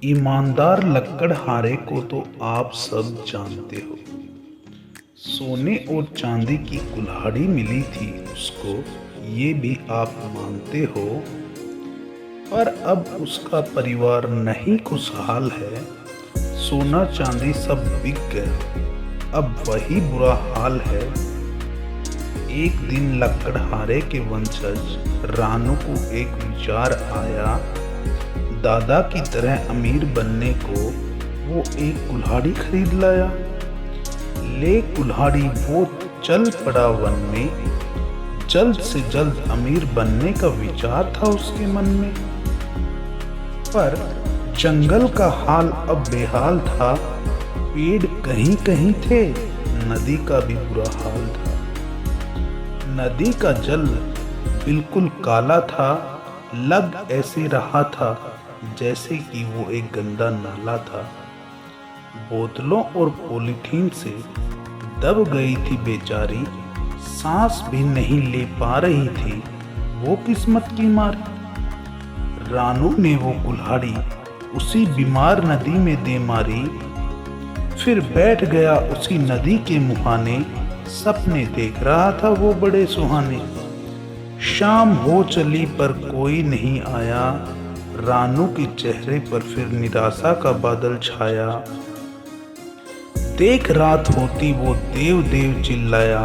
ईमानदार लकड़हारे को तो आप सब जानते हो। सोने और चांदी की कुल्हाड़ी मिली थी उसको, ये भी आप मानते हो। पर अब उसका परिवार नहीं खुशहाल है। सोना चांदी सब बिक गया, अब वही बुरा हाल है। एक दिन लकड़हारे के वंशज रानू को एक विचार आया। दादा की तरह अमीर बनने को वो एक कुल्हाड़ी खरीद लाया। ले कुल्हाड़ी वो चल पड़ा वन में। जल्द से जल्द अमीर बनने का विचार था उसके मन में। पर जंगल का हाल अब बेहाल था। पेड़ कहीं कहीं थे, नदी का भी बुरा हाल था। नदी का जल बिल्कुल काला था, लग ऐसे रहा था जैसे कि वो एक गंदा नाला था। बोतलों और पॉलीथीन से दब गई थी बेचारी, सांस भी नहीं ले पा रही थी वो किस्मत की मारी। रानू ने वो कुल्हाड़ी उसी बीमार नदी में दे मारी। फिर बैठ गया उसी नदी के मुहाने, सपने देख रहा था वो बड़े सुहाने। शाम हो चली पर कोई नहीं आया। रानू के चेहरे पर फिर निराशा का बादल छाया। देख रात होती वो देव देव चिल्लाया।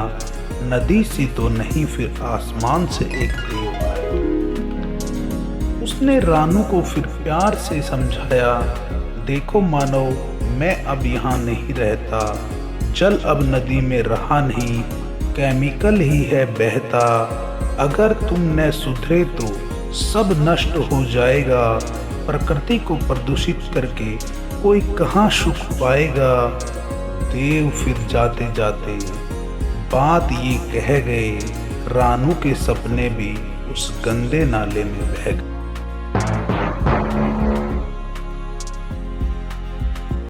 नदी से तो नहीं फिर आसमान से एक देव आया। उसने रानू को फिर प्यार से समझाया, देखो मानव, मैं अब यहाँ नहीं रहता। जल अब नदी में रहा नहीं, केमिकल ही है बहता। अगर तुम न सुधरे तो सब नष्ट हो जाएगा। प्रकृति को प्रदूषित करके कोई कहाँ सुख पाएगा। देव फिर जाते जाते बात ये कह गए। रानू के सपने भी उस गंदे नाले में बह गए।